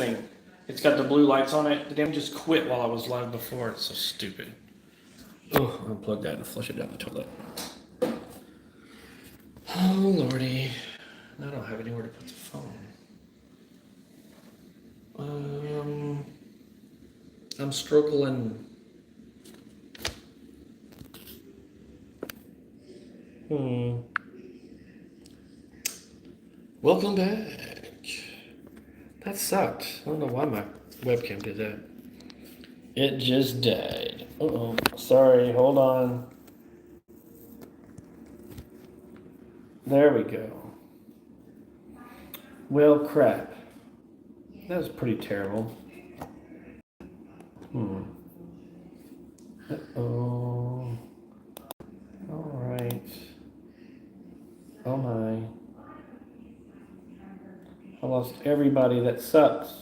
thing. It's got the blue lights on it. The damn just quit while I was live before. It's so stupid. Oh, I'll unplug that and flush it down the toilet. Oh, Lordy. I don't have anywhere to put the phone. I'm struggling. Welcome back. That sucked. I don't know why my webcam did that. It just died. Uh-oh. Sorry, hold on. There we go. Well, crap. That was pretty terrible. Uh-oh. All right. Oh my. I lost everybody. That sucks.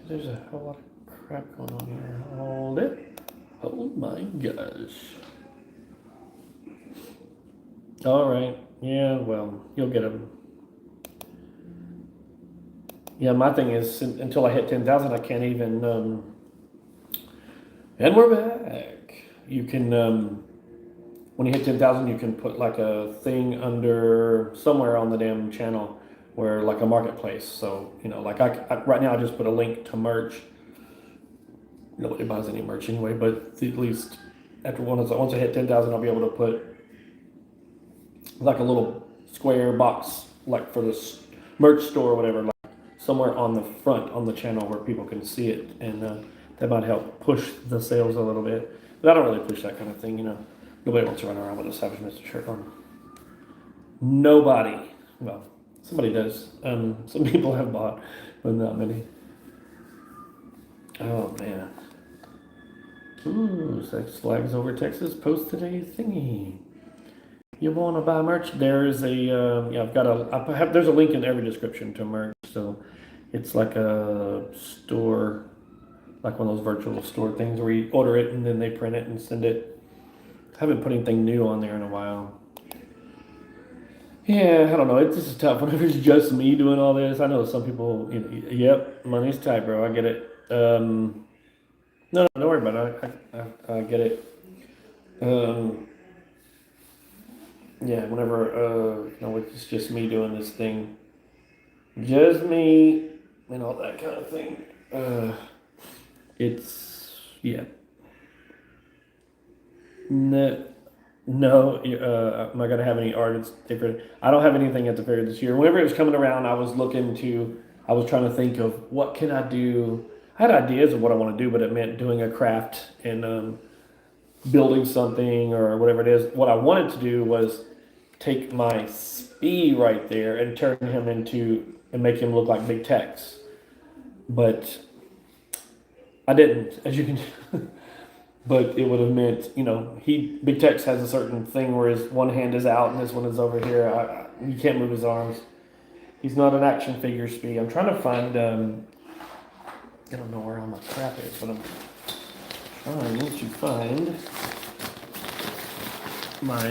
There's a whole lot of crap going on here. Hold it. Oh my gosh. All right. Yeah, well, you'll get them. Yeah, my thing is, until I hit 10,000, I can't even, and we're back. You can, when you hit 10,000, you can put like a thing under somewhere on the damn channel where like a marketplace. So, like I right now I just put a link to merch. Nobody buys any merch anyway, but at least after once I hit 10,000, I'll be able to put like a little square box, like for this merch store or whatever, like somewhere on the front on the channel where people can see it, and that might help push the sales a little bit. But I don't really push that kind of thing, Nobody wants to run around with a Savage Mr. shirt on. Nobody. Well, somebody does. Some people have bought, but not many. Oh man. Ooh, Sex Flags Over Texas posted a thingy. You want to buy merch? There's there's a link in every description to merch. So it's like a store, like one of those virtual store things where you order it and then they print it and send it. I haven't put anything new on there in a while. Yeah, I don't know. This is tough. Whenever it's just me doing all this, I know some people. Yep, money's tight, bro. I get it. No, don't worry about it. I get it. Yeah, whenever it's just me doing this thing, just me and all that kind of thing. It's yeah. No, no. Am I gonna have any art? It's different. I don't have anything at the fair this year. Whenever it was coming around, I was trying to think of what can I do. I had ideas of what I want to do, but it meant doing a craft and building something or whatever it is. What I wanted to do was take my Spee right there and turn him and make him look like Big Tex. But I didn't, as you can. But it would have meant, Big Tex has a certain thing where his one hand is out and this one is over here. You can't move his arms. He's not an action figure Spee. I'm trying to find. I don't know where all my crap is, but I'm trying to find my.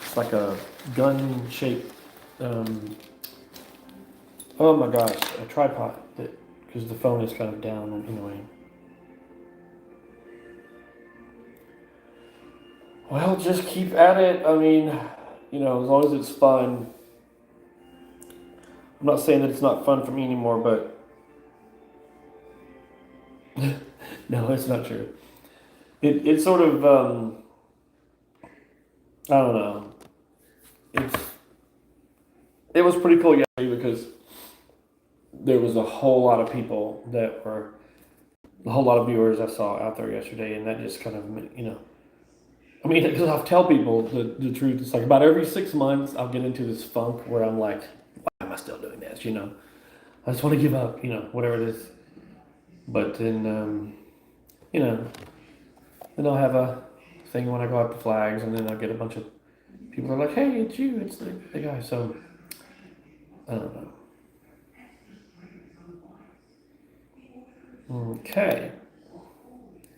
It's like a gun shaped. Oh my gosh, a tripod because the phone is kind of down anyway. Well, just keep at it. I mean, as long as it's fun. I'm not saying that it's not fun for me anymore, but no, it's not true. It's sort of I don't know. It was pretty cool yesterday because there was a whole lot of people a whole lot of viewers I saw out there yesterday, and that just kind of I mean, because I'll tell people the truth. It's like about every 6 months, I'll get into this funk where I'm like, why am I still doing this? I just want to give up, whatever it is. But then, then I'll have a thing when I go out to flags, and then I'll get a bunch of people that are like, hey, it's you, it's the guy. So, I don't know. Okay.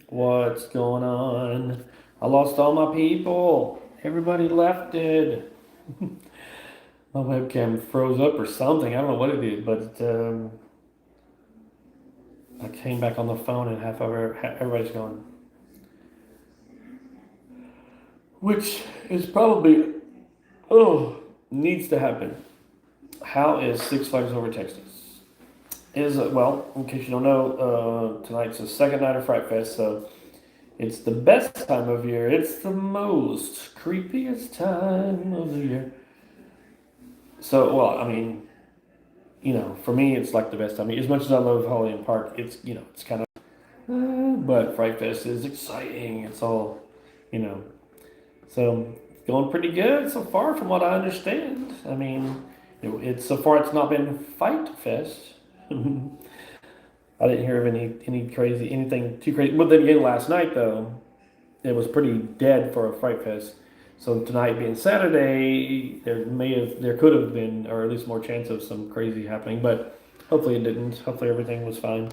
What's going on? I lost all my people. Everybody left it. My webcam froze up or something. I don't know what it did, but I came back on the phone and everybody's gone. Which is probably, needs to happen. How is Six Flags Over Texas? Well, in case you don't know, tonight's the second night of Fright Fest, so it's the best time of year. It's the most creepiest time of the year. So, well, I mean, for me, it's like the best time. As much as I love Holiday Park, it's kind of, but Fright Fest is exciting. It's all, you know, so it's going pretty good so far, from what I understand. I mean, it's so far it's not been Fight Fest. I didn't hear of anything too crazy. But then again, last night though, it was pretty dead for a Fright Fest. So tonight being Saturday, there could have been, or at least more chance of some crazy happening. But hopefully it didn't. Hopefully everything was fine.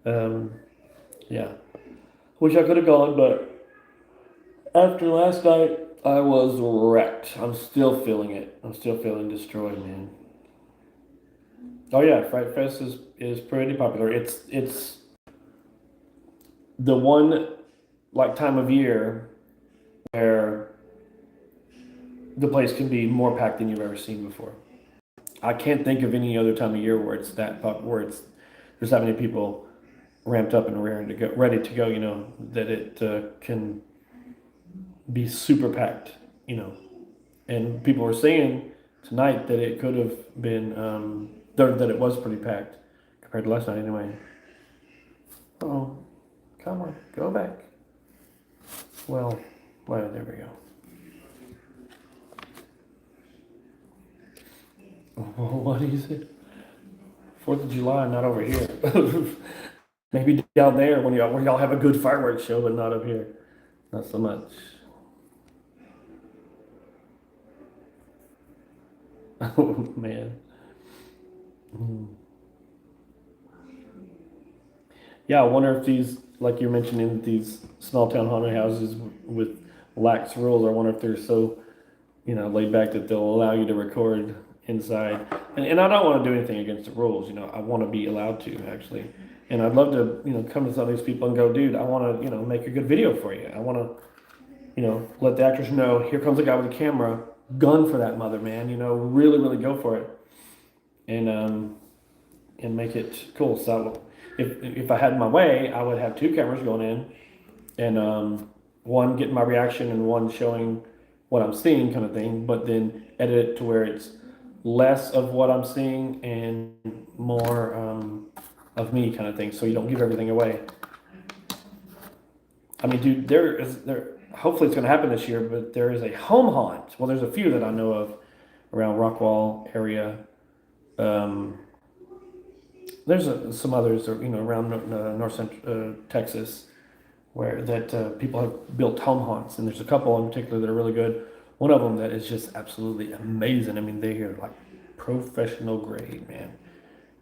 Um, yeah, wish I could have gone, but after last night, I was wrecked. I'm still feeling it. I'm still feeling destroyed, man. Oh yeah, Fright Fest is pretty popular. It's the one like time of year where the place can be more packed than you've ever seen before. I can't think of any other time of year where there's that many people ramped up and ready to go. That it can be super packed. And people were saying tonight that it could have been that it was pretty packed compared to last night anyway. Oh, come on, go back. Well, there we go. What is it? 4th of July, not over here. Maybe down there when y'all have a good fireworks show, but not up here. Not so much. Oh man. Yeah, I wonder if these, like you're mentioning, these small town haunted houses with lax rules. I wonder if they're so laid back that they'll allow you to record inside. And I don't want to do anything against the rules. I want to be allowed to actually. And I'd love to come to some of these people and go, dude, I want to make a good video for you. I want to let the actors know, here comes a guy with a camera, gun for that mother, man. Really, really go for it, and make it cool. So if I had my way, I would have two cameras going in, and one getting my reaction and one showing what I'm seeing, kind of thing. But then edit it to where it's less of what I'm seeing and more of me, kind of thing. So you don't give everything away. I mean, dude, there. Hopefully, it's going to happen this year. But there is a home haunt. Well, there's a few that I know of around Rockwall area. There's some others, around North Central Texas, where that people have built home haunts, and there's a couple in particular that are really good. One of them that is just absolutely amazing. I mean, they are like professional grade, man,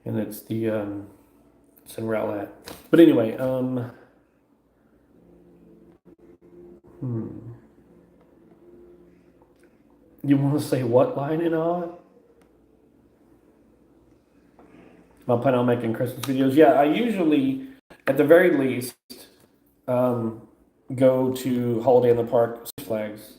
and it's it's in Rowlett. But anyway, you want to say what line in on? I'm planning on making Christmas videos. Yeah, I usually, at the very least, um, go to Holiday in the Park, Six Flags,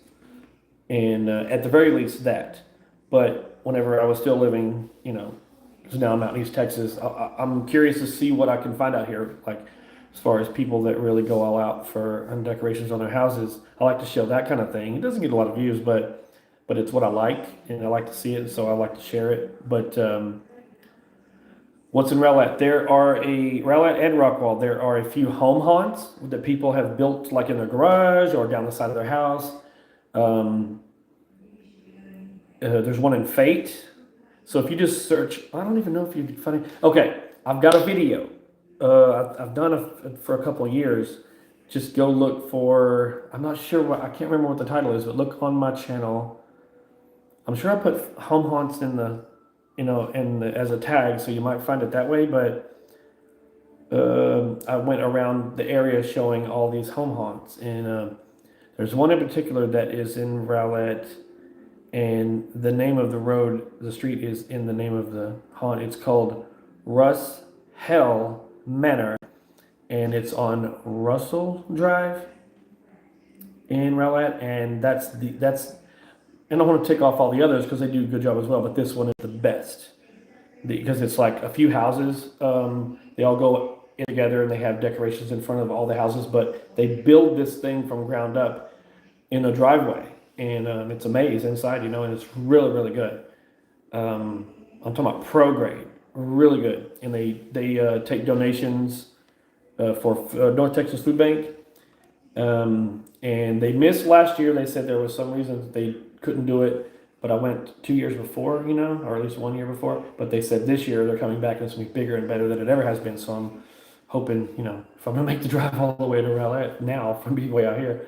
and at the very least that. But whenever I was still living, because now I'm out in East Texas, I'm curious to see what I can find out here. Like as far as people that really go all out for decorations on their houses, I like to show that kind of thing. It doesn't get a lot of views, but it's what I like, and I like to see it, so I like to share it. But what's in Rowlett? Rowlett and Rockwall. There are a few home haunts that people have built, like in their garage or down the side of their house. Um, there's one in Fate. So if you just search, I don't even know if you can find it. Okay, I've got a video. I've done it for a couple of years. Just go look for. I'm not sure I can't remember what the title is, but look on my channel. I'm sure I put home haunts in the as a tag, so you might find it that way. But I went around the area showing all these home haunts, and there's one in particular that is in Rowlett, and the name of the road, the street is in the name of the haunt. It's called Russ Hell Manor, and it's on Russell Drive in Rowlett, and that's. And I want to tick off all the others because they do a good job as well, but this one is the best because it's like a few houses. They all go in together and they have decorations in front of all the houses, but they build this thing from ground up in a driveway, and it's a maze inside, and it's really really good. I'm talking about pro grade, really good, and they take donations for North Texas Food Bank. And they missed last year. They said there was some reason that they couldn't do it, but I went 2 years before, or at least 1 year before. But they said this year they're coming back and it's gonna be bigger and better than it ever has been. So I'm hoping, if I'm gonna make the drive all the way to Rowlett now from being way out here.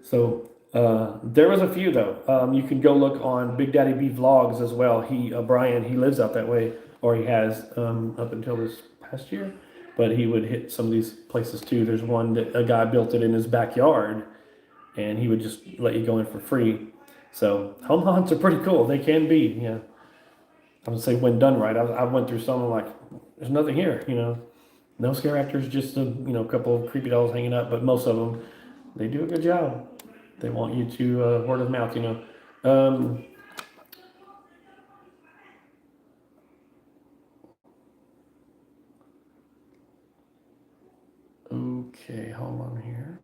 So there was a few though. You can go look on Big Daddy B vlogs as well. Brian, he lives out that way, or he has up until this past year. But he would hit some of these places too. There's one that a guy built it in his backyard, and he would just let you go in for free. So home haunts are pretty cool. They can be, I would say when done right. I went through some, like, there's nothing here, no scare actors, just a couple of creepy dolls hanging up. But most of them, they do a good job. They want you to word of mouth, Okay, hold on here.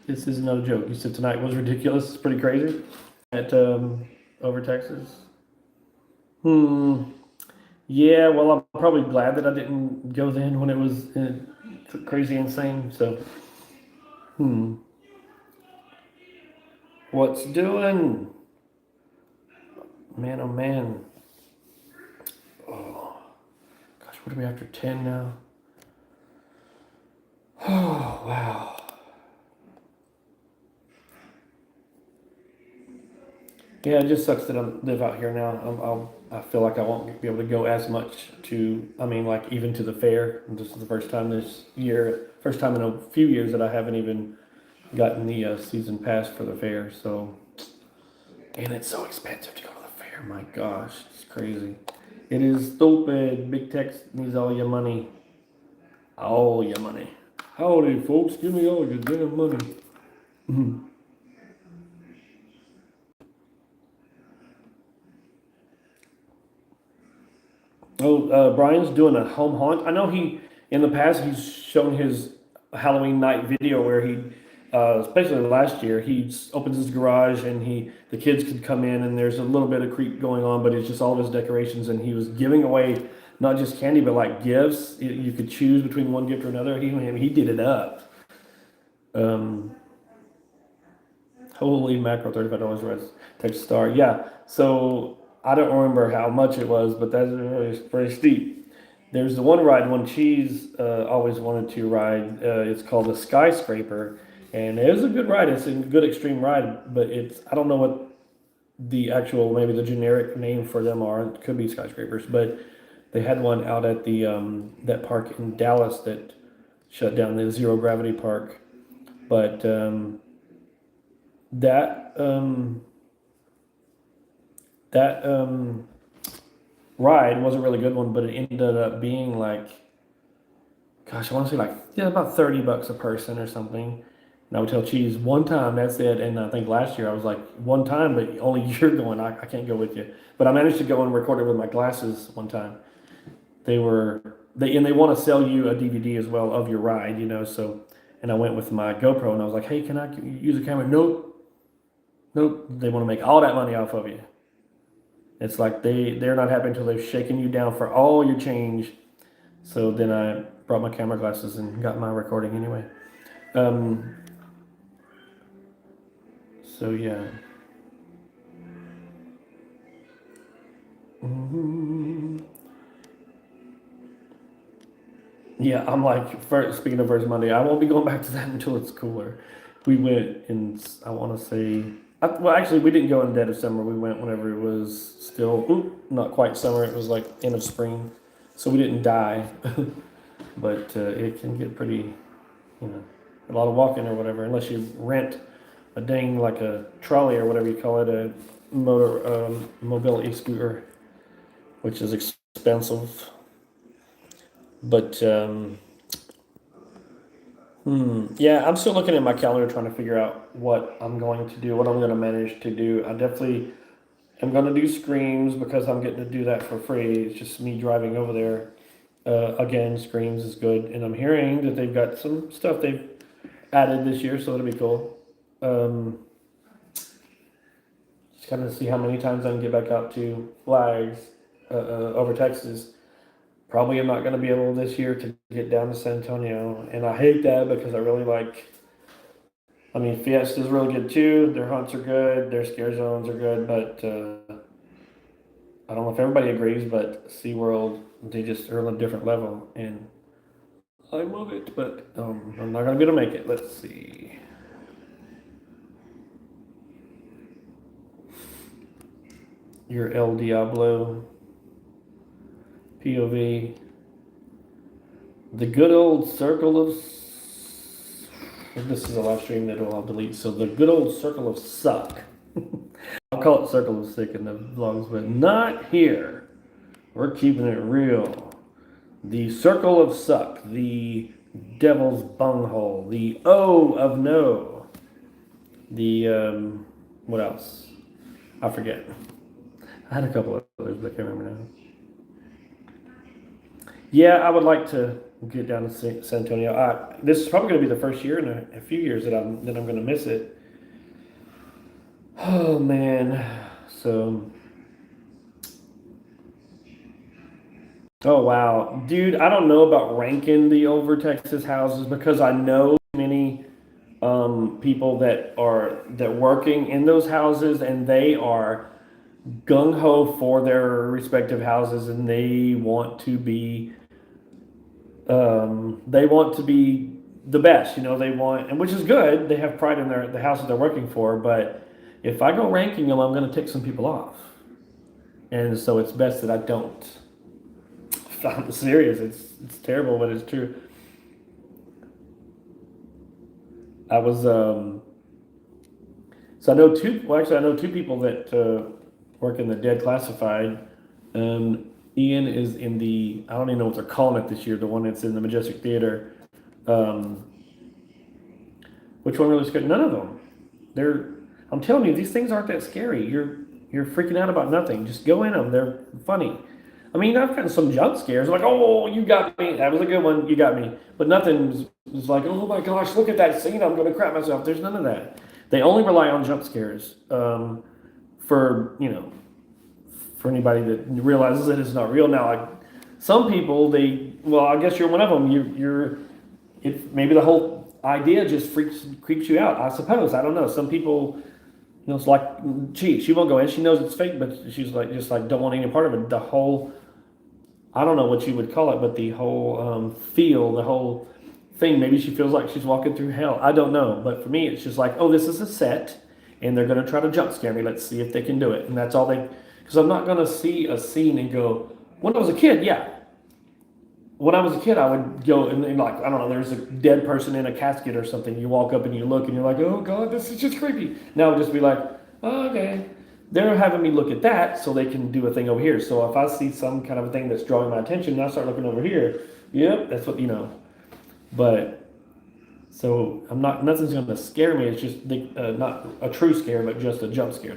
This is no joke. You said tonight was ridiculous. It's pretty crazy at over Texas. Hmm. Yeah. Well, I'm probably glad that I didn't go then when it was crazy insane. So, hmm. What's doing? Man, oh man. Oh gosh, what are we after 10 now? Oh wow. Yeah, it just sucks that I live out here now. I feel like I won't be able to go as much like even to the fair. This is the first time this year, first time in a few years that I haven't even gotten the season pass for the fair. So, and it's so expensive to go to the fair. My gosh, it's crazy. It is stupid. Big Tech needs all your money. All your money. Howdy, folks. Give me all your damn money. Oh, Brian's doing a home haunt. I know in the past, he's shown his Halloween night video where especially last year, opens his garage and the kids could come in and there's a little bit of creep going on, but it's just all of his decorations and he was giving away not just candy, but like gifts. You could choose between one gift or another. He did it up. Um, Holy mackerel, $35 red text star. Yeah. So I don't remember how much it was, but that's very steep. There's the one Cheese always wanted to ride. It's called the Skyscraper, and it was a good ride. It's a good extreme ride, but I don't know what the actual, maybe the generic name for them are. It could be skyscrapers, but they had one out at the that park in Dallas that shut down, the zero gravity park. But that that ride was a really good one, but it ended up being like, gosh, I want to say like, yeah, about $30 a person or something. And I would tell Cheese one time, that's it. And I think last year I was like, one time, but only you're going. I can't go with you. But I managed to go and record it with my glasses one time. And they want to sell you a DVD as well of your ride, So, and I went with my GoPro and I was like, hey, can I use a camera? Nope, nope. They want to make all that money off of you. It's like they're not happy until they've shaken you down for all your change. So then I brought my camera glasses and got my recording anyway. Um, so yeah. Mhm. Yeah, I'm like, speaking of First Monday, I won't be going back to that until it's cooler. We went in, I want to say Well, actually, we didn't go in the dead of summer. We went whenever it was still not quite summer. It was like end of spring, so we didn't die. But it can get pretty, you know, a lot of walking or whatever, unless you rent a dang like a trolley or whatever you call it, a motor mobility scooter, which is expensive. But yeah, I'm still looking at my calendar trying to figure out what I'm going to do, what I'm going to manage to do. I definitely am going to do Screams because I'm getting to do that for free. It's just me driving over there. Again, Screams is good, and I'm hearing that they've got some stuff they've added this year, so it'll be cool. Um, just kind of see how many times I can get back out to Flags over Texas. Probably I'm not going to be able this year to get down to San Antonio, and I hate that because I really like. I mean, Fiesta's really good too. Their hunts are good. Their scare zones are good, but I don't know if everybody agrees. But SeaWorld, they just are on a different level, and I love it. But I'm not going to be able to make it. Let's see. Your El Diablo POV. The good old circle of. This is a live stream that I'll delete. So the good old circle of suck. I'll call it circle of sick in the vlogs, but not here. We're keeping it real. The circle of suck. The devil's bunghole. The O of no. The what else? I forget. I had a couple of others, but I can't remember now. Yeah, I would like to get down to San Antonio. This is probably going to be the first year in a few years that I'm going to miss it. Oh man, so oh wow, dude, I don't know about ranking the over Texas houses because I know many people that working in those houses and they are gung ho for their respective houses and they want to be the best, you know, they want, and which is good. They have pride in the houses they're working for. But if I go ranking them, I'm going to tick some people off, and so it's best that I don't. I'm serious. It's terrible, but it's true. I was so I know two. Well, actually, I know two people that work in the dead classified. Ian is in the, I don't even know what they're calling it this year, the one that's in the Majestic Theater. Um, which one really scared? None of them. They're, I'm telling you, these things aren't that scary. You're freaking out about nothing. Just go in them. They're funny. I mean, I've gotten some jump scares, like, oh, you got me. That was a good one. You got me. But nothing was like, oh my gosh, look at that scene. I'm going to crap myself. There's none of that. They only rely on jump scares for, you know, for anybody that realizes that it's not real. Now, like some people, well, I guess you're one of them. Maybe the whole idea just creeps you out. I suppose. I don't know. Some people, you know, it's like she won't go in. She knows it's fake, but she's like just like don't want any part of it. The whole, I don't know what you would call it, but the whole feel, the whole thing. Maybe she feels like she's walking through hell. I don't know. But for me, it's just like, oh, this is a set, and they're going to try to jump scare me. Let's see if they can do it. And that's all they. Because I'm not going to see a scene and go, when I was a kid, yeah. When I was a kid, I would go and like, I don't know, there's a dead person in a casket or something. You walk up and you look and you're like, oh God, this is just creepy. Now I would just be like, oh, okay. They're having me look at that so they can do a thing over here. So if I see some kind of a thing that's drawing my attention and I start looking over here, yep, that's what, you know. But, so nothing's going to scare me. It's just not a true scare, but just a jump scare.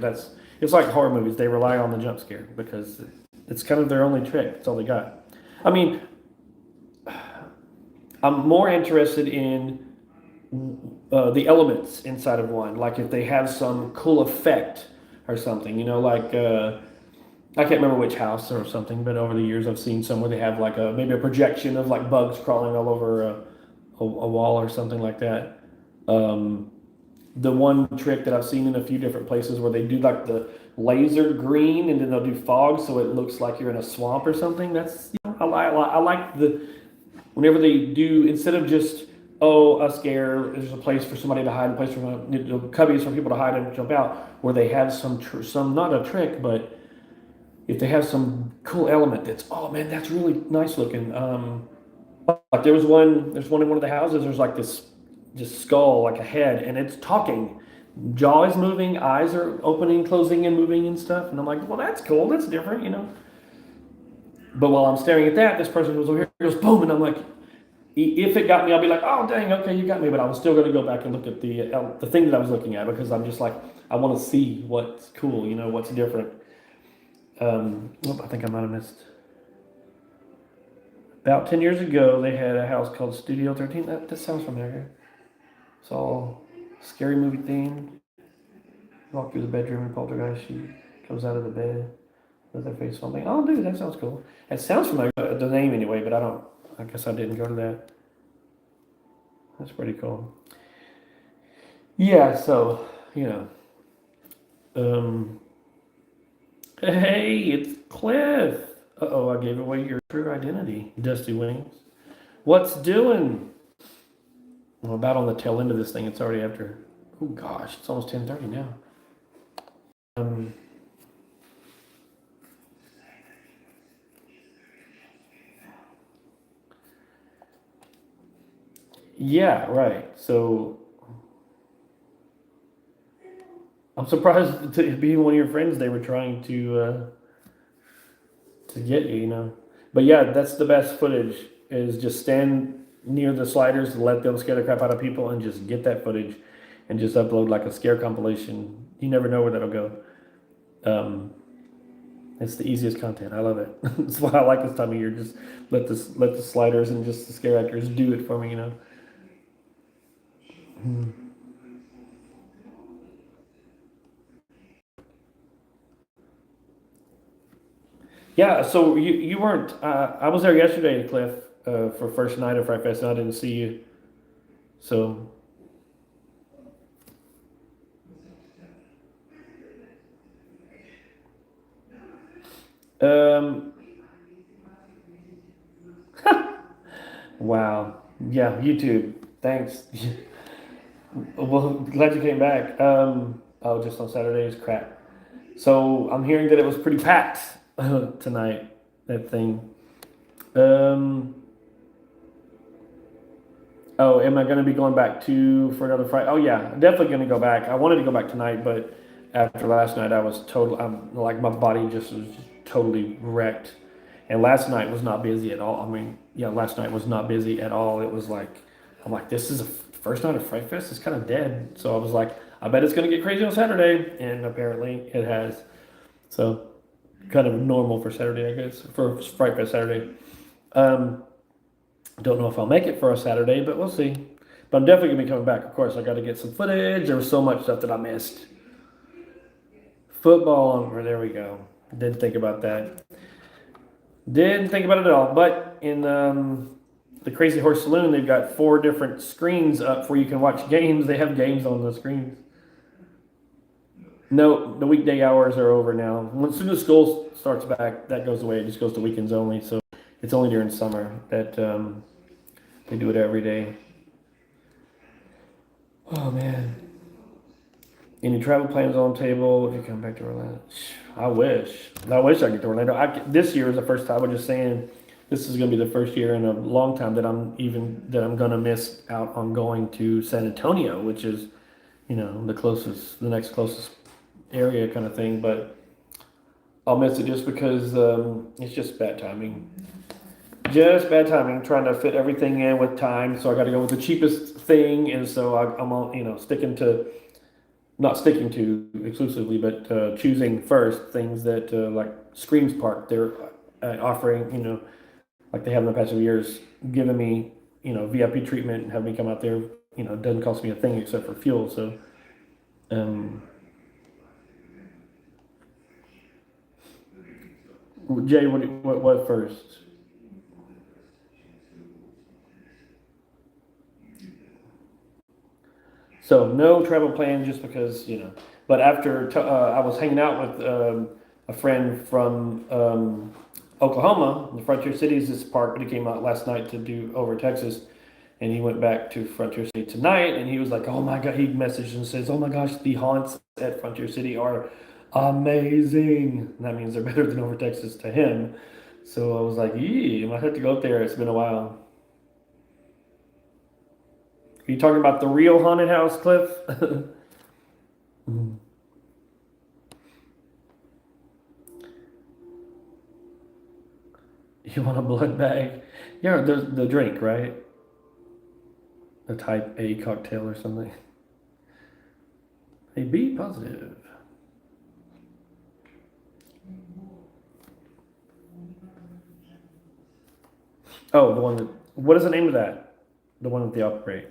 It's like horror movies. They rely on the jump scare because it's kind of their only trick. It's all they got. I mean, I'm more interested in the elements inside of one. Like if they have some cool effect or something, you know, like I can't remember which house or something, but over the years I've seen some where they have like maybe a projection of like bugs crawling all over a wall or something like that. The one trick that I've seen in a few different places where they do like the laser green and then they'll do fog so it looks like you're in a swamp or something. That's, you know, I like whenever they do, instead of just oh, a scare. There's a place for somebody to hide, a place for cubbies for people to hide and jump out, where they have some not a trick, but if they have some cool element that's oh man, that's really nice looking. Like there's one in one of the houses. There's like this just skull, like a head, and it's talking. Jaw is moving, eyes are opening, closing, and moving and stuff. And I'm like, well, that's cool. That's different, you know. But while I'm staring at that, this person goes over here, goes boom, and I'm like, if it got me, I'll be like, oh dang, okay, you got me. But I'm still going to go back and look at the thing that I was looking at because I'm just like, I want to see what's cool, you know, what's different. I think I might have missed. About 10 years ago, they had a house called Studio 13. That sounds familiar. It's all scary movie themed. Walk through the bedroom and poltergeist. She comes out of the bed with her face something. Oh, dude, that sounds cool. It sounds familiar, the name anyway, but I don't. I guess I didn't go to that. That's pretty cool. Yeah, so you know. Um, hey, it's Cliff. Uh oh, I gave away your true identity, Dusty Wings. What's doing? I'm about on the tail end of this thing. It's already after. Oh gosh, it's almost 10:30 now. Um, yeah, right. So I'm surprised to be one of your friends. They were trying to get you, you know. But yeah, that's the best footage. Is just stand near the sliders, let them scare the crap out of people, and just get that footage, and just upload like a scare compilation. You never know where that'll go. Um, it's the easiest content. I love it. That's why I like this time of year. Just let the sliders and just the scare actors do it for me, you know. Hmm. Yeah, so you weren't. I was there yesterday, Cliff, for first night of Fright Fest, and I didn't see you. So, um, wow, yeah, YouTube. Thanks. Well, glad you came back. Oh, just on Saturdays, crap. So I'm hearing that it was pretty packed tonight. That thing. Um, Oh, am I going to be going back to for another Friday? Oh yeah, definitely going to go back. I wanted to go back tonight, but after last night, I was total. I'm like my body just was totally wrecked. And last night was not busy at all. I mean, yeah, last night was not busy at all. It was like I'm like this is a first night of Fright Fest. It's kind of dead. So I was like, I bet it's going to get crazy on Saturday, and apparently it has. So kind of normal for Saturday, I guess, for Fright Fest Saturday. Um, don't know if I'll make it for a Saturday, but we'll see. But I'm definitely gonna be coming back. Of course, I got to get some footage. There was so much stuff that I missed. Football, or there we go. Didn't think about that. Didn't think about it at all. But in the Crazy Horse Saloon, they've got four different screens up where you can watch games. They have games on the screens. No, the weekday hours are over now. As soon as school starts back, that goes away. It just goes to weekends only. So it's only during summer that they do it every day. Oh man. Any travel plans on the table if you come back to Orlando? I wish. I wish I could get to Orlando. This year is the first time. I'm just saying, this is going to be the first year in a long time that I'm going to miss out on going to San Antonio, which is, you know, the next closest area kind of thing. But I'll miss it just because it's just bad timing. Just bad timing. Trying to fit everything in with time, so I got to go with the cheapest thing, and so I'm on, you know, sticking to not sticking to exclusively, but choosing first things that like Screams Park they're offering, you know, like they have in the past few years, giving me, you know, VIP treatment and have me come out there. You know, it doesn't cost me a thing except for fuel. So, um, Jay, what first? So no travel plan just because, you know. But after I was hanging out with a friend from Oklahoma, the Frontier Cities, this park that he came out last night to do over Texas. and he went back to Frontier City tonight, and he was like, "Oh my God!" He messaged and says, "Oh my gosh, the haunts at Frontier City are amazing." And that means they're better than over Texas to him. So I was like, "Yee, I might have to go up there. It's been a while." Are you talking about the real haunted house, Cliff? Mm. You want a blood bag? Yeah, the drink, right? A type A cocktail or something. A B positive. Oh, the one that. What is the name of that? The one that they operate.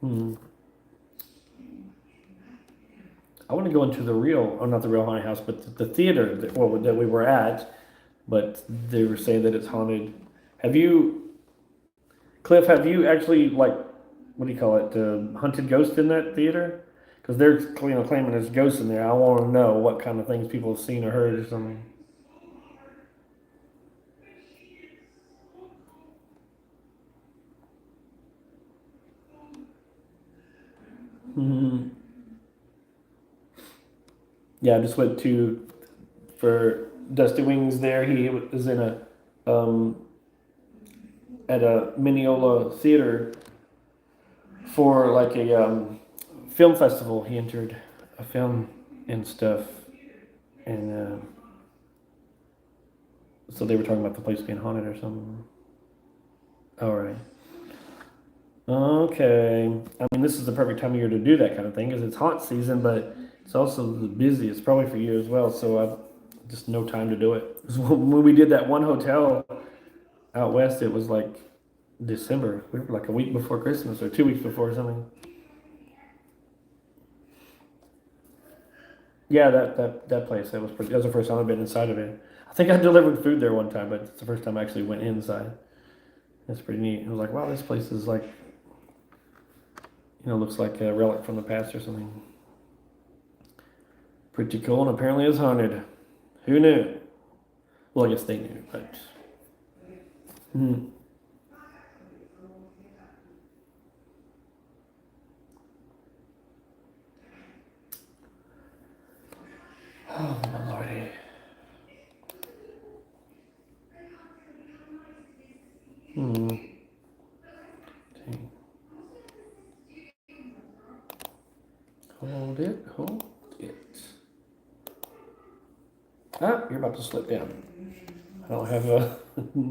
Hmm. I want to go into the real, or not the real haunted house, but the theater that we were at. But they were saying that it's haunted. Have you, Cliff? Have you actually like, what do you call it? Hunted ghosts in that theater? Because they're claiming there's ghosts in there. I want to know what kind of things people have seen or heard or something. Hmm. Yeah, I just went to for Dusty Wings. There, he was in a um, at a Mineola theater for like a film festival. He entered a film and stuff, and so they were talking about the place being haunted or something. All right. Okay. I mean, this is the perfect time of year to do that kind of thing because it's haunt season, but it's also the busiest, probably for you as well. So I just no time to do it. 'Cause when we did that one hotel out west, it was like December. We were like a week before Christmas or 2 weeks before something. Yeah, that place. That was the first time I've been inside of it. I think I delivered food there one time, but it's the first time I actually went inside. That's pretty neat. I was like, wow, this place is like, looks like a relic from the past or something. Pretty cool, and apparently it's haunted. Who knew? Well, I guess they knew, but. Hmm. Oh, my lordy. Hmm. Dang. Hold it, hold it. Ah, you're about to slip down. I don't have a.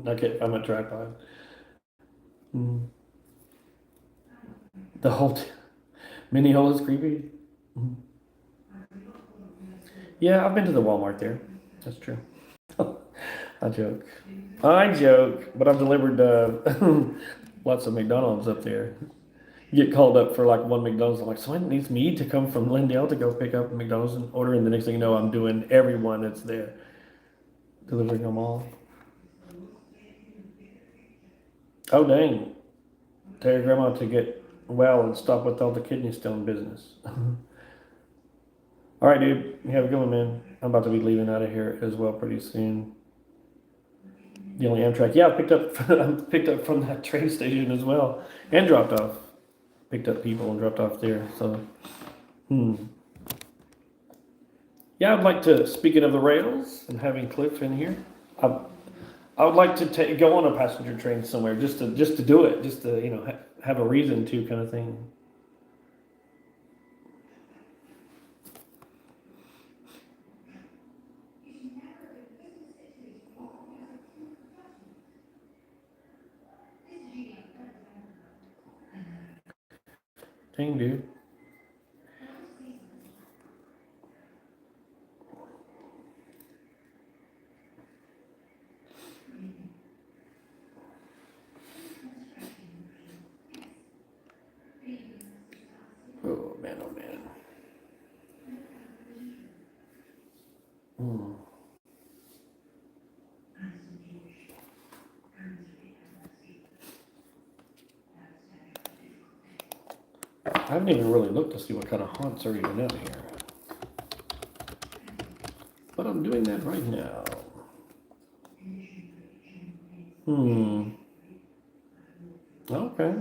I can't find my tripod. Hmm. The whole mini hole is creepy. Hmm. Yeah, I've been to the Walmart there. That's true. I joke. I joke, but I've delivered lots of McDonald's up there. Get called up for like one McDonald's. I'm like, someone needs me to come from Lindale to go pick up McDonald's and order. And the next thing you know, I'm doing everyone that's there, delivering them all. Oh, dang. Tell your grandma to get well and stop with all the kidney stone business. All right, dude. You have a good one, man. I'm about to be leaving out of here as well pretty soon. The only Amtrak. Yeah, I picked up I picked up from that train station as well, and dropped off. Picked up people and dropped off there. So, hmm. Yeah, I'd like to. Speaking of the rails and having Cliff in here, I, I would like to go on a passenger train somewhere just to do it, just to have a reason to kind of thing. Dang, dude. Oh man, oh man. I haven't even really looked to see what kind of haunts are even out here. But I'm doing that right now. Okay.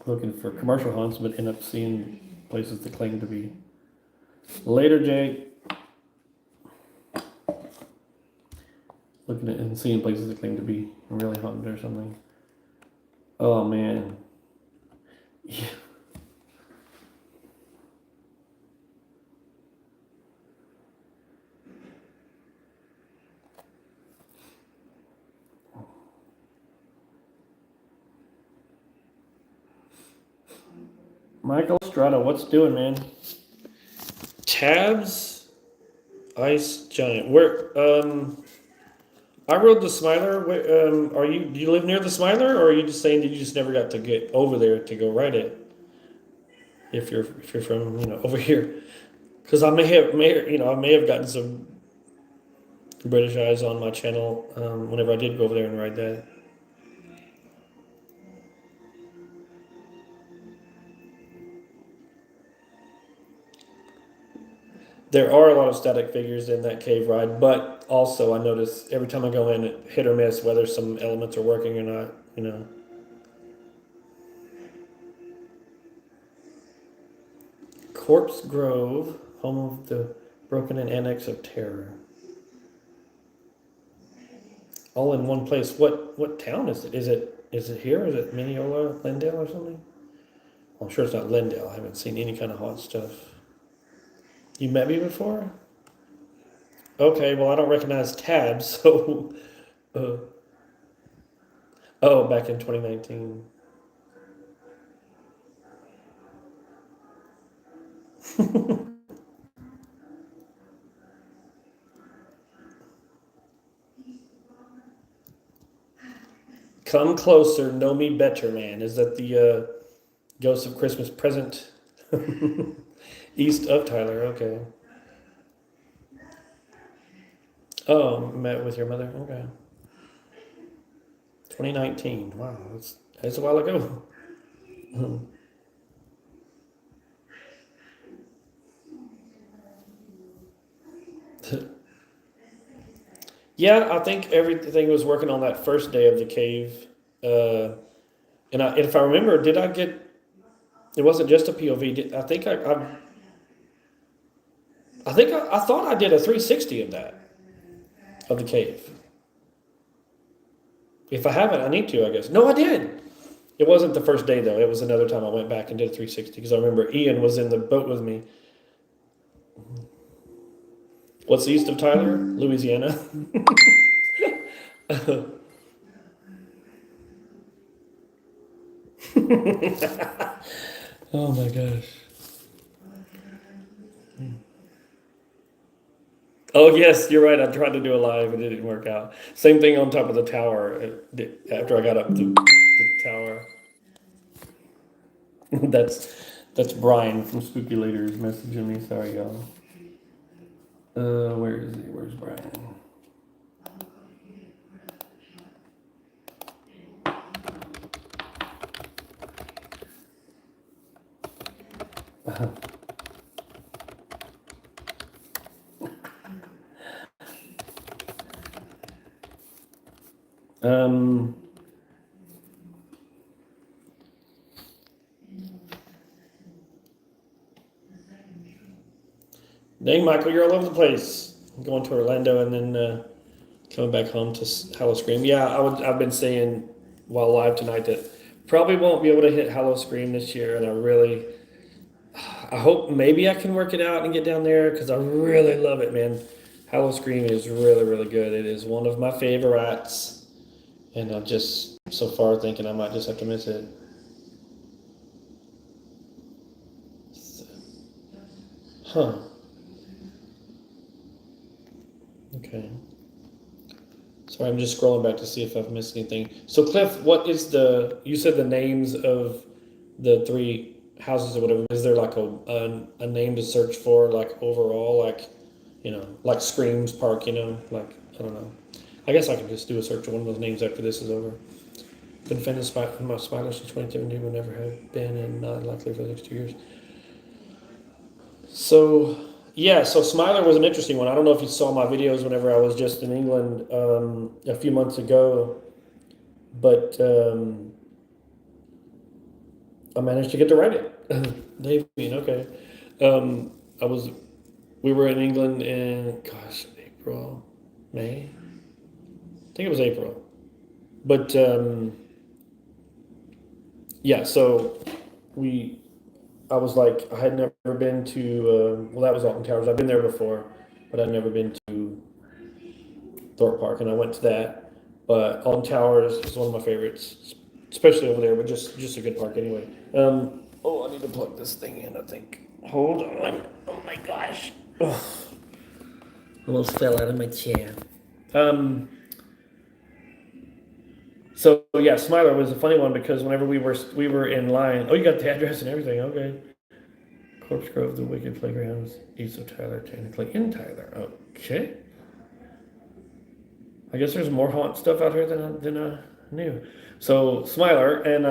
Looking for commercial haunts, but end up seeing places that claim to be. Later, Jake. Looking at and seeing places that claim to be really haunted or something. Oh man. Yeah. Michael Strata, what's doing, man? Tabs, Ice Giant. Where? I rode the Smiler. Are you? Do you live near the Smiler, or are you just saying that you just never got to get over there to go ride it? If you're from over here, because I may have gotten some British eyes on my channel whenever I did go over there and ride that. There are a lot of static figures in that cave ride, but also I notice every time I go in, it hit or miss whether some elements are working or not. Corpse Grove, home of the Broken and Annex of Terror. All in one place. What town is it? Is it here? Is it Mineola, Lindale, or something? Well, I'm sure it's not Lindale. I haven't seen any kind of haunt stuff. You met me before? Okay, well I don't recognize tabs, so. Uh, oh, back in 2019. Come closer, know me better, man. Is that the Ghost of Christmas Present? East of Tyler, okay. Oh, met with your mother? Okay. 2019. Wow, that's a while ago. Yeah, I think everything was working on that first day of the cave. And if I remember, did I get? It wasn't just a POV. I thought I did a 360 of that of the cave. If I haven't, I need to. I guess no, I did. It wasn't the first day though. It was another time I went back and did a 360 because I remember Ian was in the boat with me. What's east of Tyler? Louisiana. Oh my gosh. Oh yes, you're right. I tried to do a live and it didn't work out. Same thing on top of the tower. After I got up the tower. that's Brian from Spooky Leaders messaging me. Sorry, y'all. Where is he? Where's Brian? Um, Dang, Michael, you're all over the place. I'm going to Orlando and then coming back home to Hallow Scream. Yeah, I've been saying while live tonight that probably won't be able to hit Hallow Scream this year, and I hope maybe I can work it out and get down there because I really love it, man. Hallow Scream is really, really good. It is one of my favorites, and I'm just so far thinking I might just have to miss it. Huh. Okay. Sorry, I'm just scrolling back to see if I've missed anything. So, Cliff, you said the names of the three houses or whatever. Is there like a name to search for, like overall, like Screams Park, like, I don't know. I guess I can just do a search of one of those names after this is over. Been a fan of my Smiler since 2017, but never have been, and not likely for the next 2 years. So, yeah, so Smiler was an interesting one. I don't know if you saw my videos whenever I was just in England a few months ago, but I managed to get to write it. Damien, okay. Um, I was, we were in England in, gosh, April, May. I think it was April. But yeah, so we, I was like, I had never been to, well, that was Alton Towers. I've been there before, but I'd never been to Thorpe Park, and I went to that. But Alton Towers is one of my favorites, especially over there, but just a good park anyway. Oh, I need to plug this thing in, I think. Hold on. Oh my gosh. Ugh. Almost fell out of my chair. Um, so yeah, Smiler was a funny one because whenever we were in line, oh, you got the address and everything. Okay. Corpse Grove, the Wicked Playgrounds, east of Tyler, technically in Tyler. Okay. I guess there's more haunt stuff out here than I knew. So Smiler and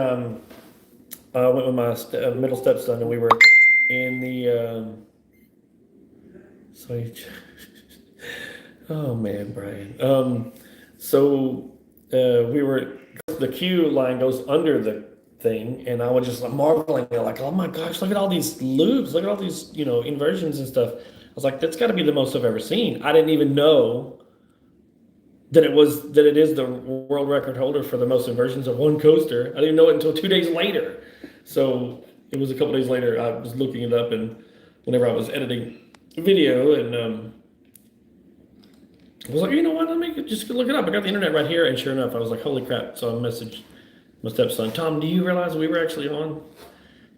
I went with my middle stepson, and we were in the. So you, oh man, Brian. So we were, the queue line goes under the thing, and I was just like marveling, like, oh my gosh, look at all these loops, look at all these, inversions and stuff. I was like, that's got to be the most I've ever seen. I didn't even know that it is the world record holder for the most inversions of one coaster. I didn't know it until 2 days later. So it was a couple days later. I was looking it up, and whenever I was editing video, and I was like, you know what? Let me just look it up. I got the internet right here, and sure enough, I was like, holy crap! So I messaged my stepson, Tom. Do you realize we were actually on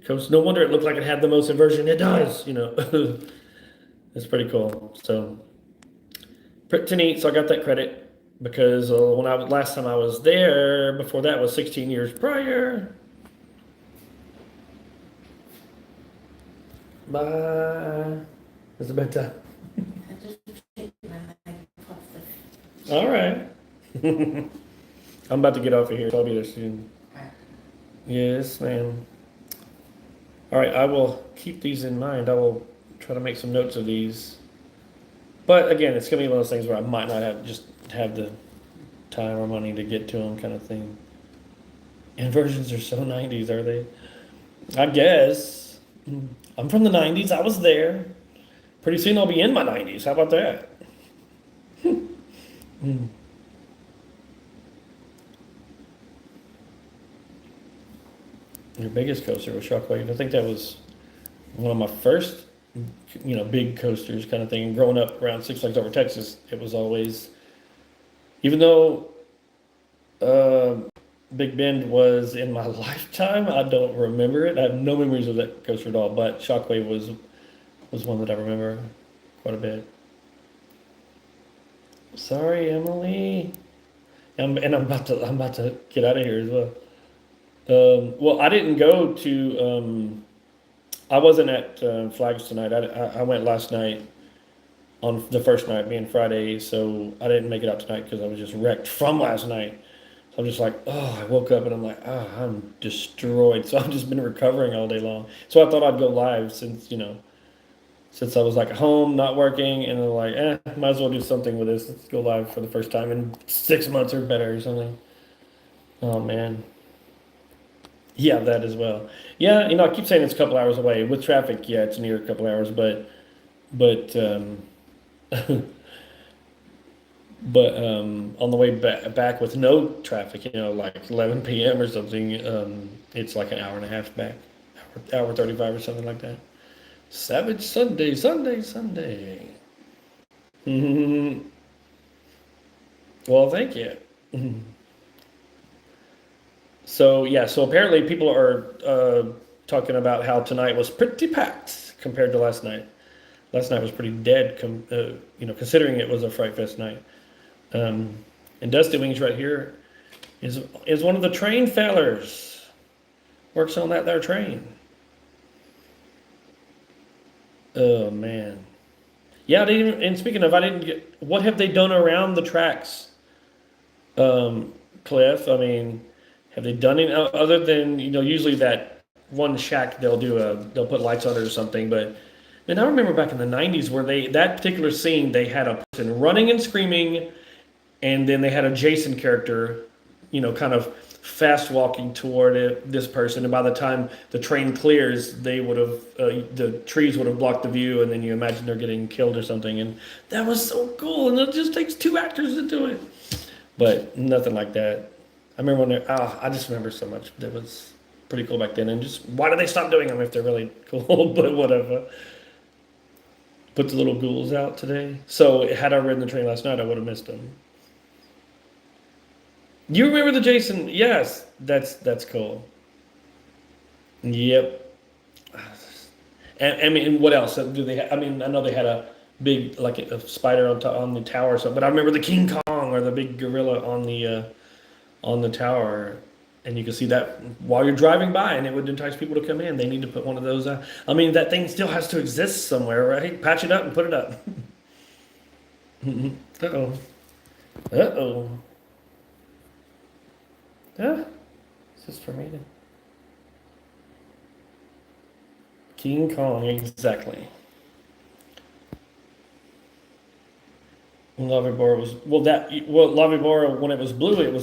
coast? No wonder it looked like it had the most inversion. It does. It's pretty cool. So pretty neat. So I got that credit because when last time I was there, before that was 16 years prior. Bye. It's a bedtime. All right. I'm about to get off of here, so I'll be there soon. Yes, ma'am. All right, I will keep these in mind. I will try to make some notes of these. But again, it's gonna be one of those things where I might not have the time or money to get to them, kind of thing. Inversions are so 90s, are they? I guess. I'm from the 90s. I was there. Pretty soon I'll be in my 90s. How about that? Your biggest coaster was Shockwave. I think that was one of my first, big coasters kind of thing. And growing up around Six Flags Over Texas, it was always, even though Big Bend was in my lifetime, I don't remember it. I have no memories of that coaster at all. But Shockwave was one that I remember quite a bit. Sorry, Emily. And I'm about to get out of here as well. Well, I didn't go to. I wasn't at Flags tonight. I went last night on the first night, being Friday, so I didn't make it out tonight because I was just wrecked from last night. So I'm just like, oh, I woke up and I'm like, I'm destroyed. So I've just been recovering all day long. So I thought I'd go live since I was like home, not working, and then like, might as well do something with this. Let's go live for the first time in 6 months or better or something. Oh man. Yeah, that as well. Yeah, I keep saying it's a couple hours away. With traffic, yeah, it's near a couple hours, but on the way back with no traffic, like 11 p.m. or something, it's like an hour and a half back, hour 35 or something like that. Savage Sunday, Sunday, Sunday. Well, thank you. So yeah, so apparently people are talking about how tonight was pretty packed compared to last night. Last night was pretty dead, considering it was a Fright Fest night. And Dusty Wings right here is one of the train fellers. Works on that there train. Oh man. Yeah, and speaking of, I didn't get. What have they done around the tracks, Cliff? I mean, Have they done it other than usually that one shack they'll put lights on it or something, but and I remember back in the '90s where that particular scene they had a person running and screaming, and then they had a Jason character, kind of fast walking toward this person, and by the time the train clears, they would have the trees would have blocked the view, and then you imagine they're getting killed or something, and that was so cool, and it just takes two actors to do it, but nothing like that. I remember when I just remember so much that was pretty cool back then, and just why did they stop doing them if they're really cool? But whatever. Put the little ghouls out today. So had I ridden the train last night, I would have missed them. You remember the Jason? Yes, that's cool. Yep. And I mean, what else do they? I mean, I know they had a big like a spider on the tower or something, but I remember the King Kong or the big gorilla on the tower, and you can see that while you're driving by, and it would entice people to come in. They need to put one of those. I mean, that thing still has to exist somewhere, right? Patch it up and put it up. Uh oh. Uh oh. Yeah. This is for me to. King Kong, exactly. Lavibora was Lavibora when it was blue, it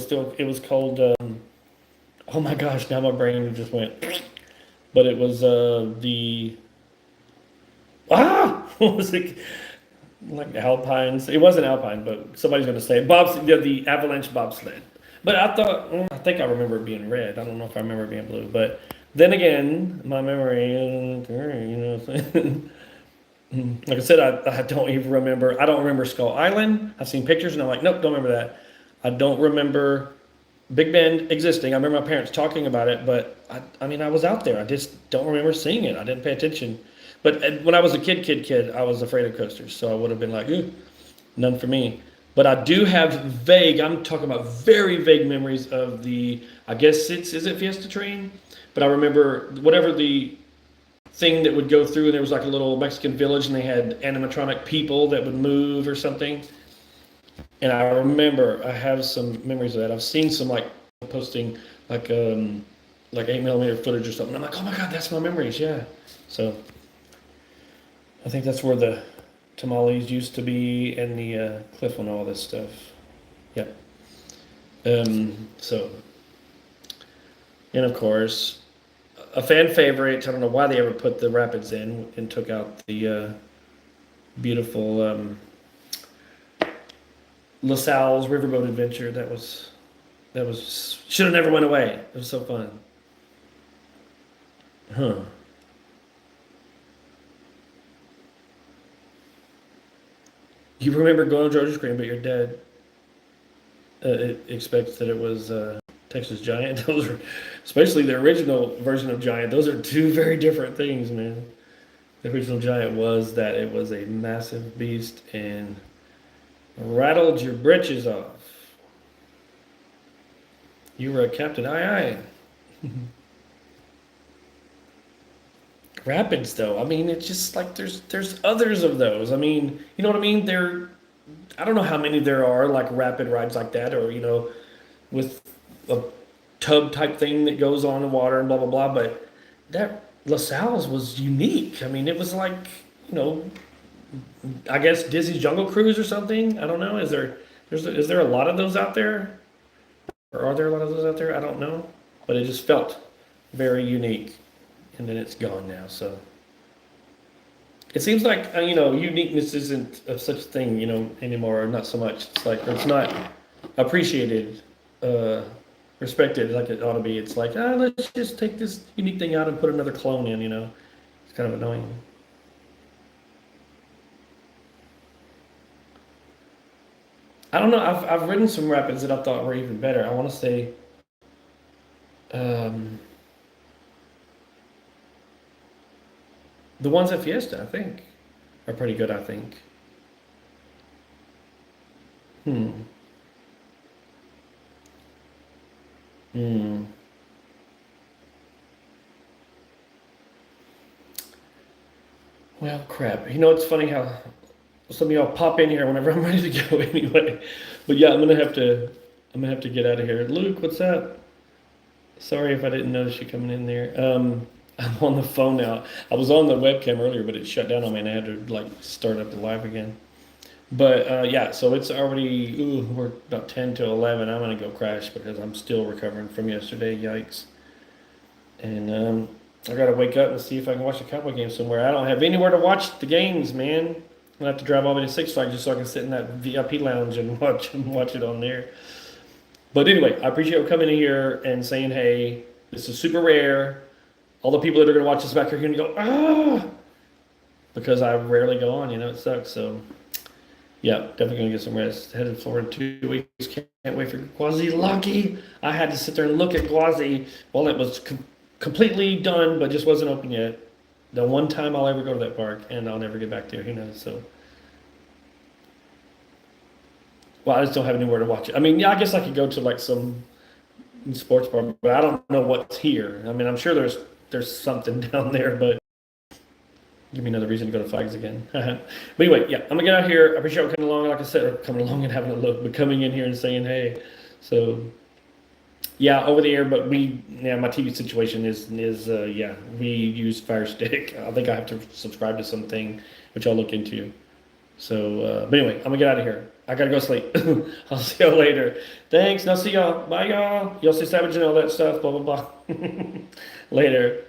was called. Oh my gosh! Now my brain just went. But it was the what was it like Alpines? It wasn't Alpine, but somebody's gonna say the avalanche bobsled. But I think I remember it being red. I don't know if I remember it being blue. But then again, my memory, like I said, I don't even remember. I don't remember Skull Island. I've seen pictures and I'm like, nope, don't remember that. I don't remember Big Bend existing. I remember my parents talking about it, but I mean, I was out there. I just don't remember seeing it. I didn't pay attention. But when I was a kid, I was afraid of coasters. So I would have been like, none for me. But I do have I'm talking about very vague memories of I guess is it Fiesta train? But I remember whatever the thing that would go through, and there was like a little Mexican village, and they had animatronic people that would move or something. And I remember I have some memories of that. I've seen some like posting like 8mm footage or something. I'm like, oh my god, that's my memories, yeah. So I think that's where the tamales used to be and the cliff and all this stuff. Yep. So, and of course, a fan favorite. I don't know why they ever put the rapids in and took out the beautiful LaSalle's Riverboat Adventure. That was should have never went away. It was so fun. Huh. You remember going to Georgia Scream, but your dad it expects that it was Texas Giant. Those are, especially the original version of Giant. Those are two very different things, man. The original Giant was that it was a massive beast and rattled your britches off. You were a captain, aye aye. Rapids, though. I mean, it's just like there's others of those. I mean, you know what I mean? I don't know how many there are like rapid rides like that, or with a tub type thing that goes on the water and blah blah blah. But that LaSalle's was unique. I mean, it was like you know, I guess Disney's Jungle Cruise or something. I don't know. Is there a lot of those out there, or are there a lot of those out there? I don't know, but it just felt very unique, and then it's gone now. So it seems like uniqueness isn't a such thing anymore, or not so much. It's like it's not appreciated, respected like it ought to be. It's like let's just take this unique thing out and put another clone in. It's kind of annoying. I don't know. I've ridden some rapids that I thought were even better. I want to say, um, the ones at Fiesta, I think, are pretty good. I think. Hmm. Hmm. Well, crap. It's funny how some of y'all pop in here whenever I'm ready to go anyway. But yeah, I'm gonna have to get out of here. Luke, what's up? Sorry if I didn't notice you coming in there. I'm on the phone now. I was on the webcam earlier, but it shut down on me, and I had to like start up the live again. But yeah, so it's already we're about 10 to 11. I'm gonna go crash because I'm still recovering from yesterday. Yikes! And I gotta wake up and see if I can watch a Cowboy game somewhere. I don't have anywhere to watch the games, man. I have to drive all the way to Six Flags just so I can sit in that VIP lounge and watch it on there. But anyway, I appreciate you coming in here and saying, hey, this is super rare. All the people that are going to watch this back are going to go, ah, because I rarely go on, it sucks. So, yeah, definitely going to get some rest. Headed forward 2 weeks. Can't wait for Gwazi Lucky. I had to sit there and look at Gwazi while it was completely done, but just wasn't open yet. The one time I'll ever go to that park, and I'll never get back there. Who knows? So, well, I just don't have anywhere to watch it. I mean, yeah, I guess I could go to like some sports bar, but I don't know what's here. I mean, I'm sure there's something down there, but give me another reason to go to Flags again. But anyway, yeah, I'm gonna get out here. I appreciate you coming along. Like I said, coming along and having a look, but coming in here and saying hey. So yeah, over the air. But my TV situation is yeah, we use Fire Stick. I think I have to subscribe to something, which I'll look into. So, but anyway, I'm gonna get out of here. I gotta go sleep. I'll see y'all later. Thanks. Now see y'all. Bye y'all. Y'all stay savage and all that stuff. Blah blah blah. Later.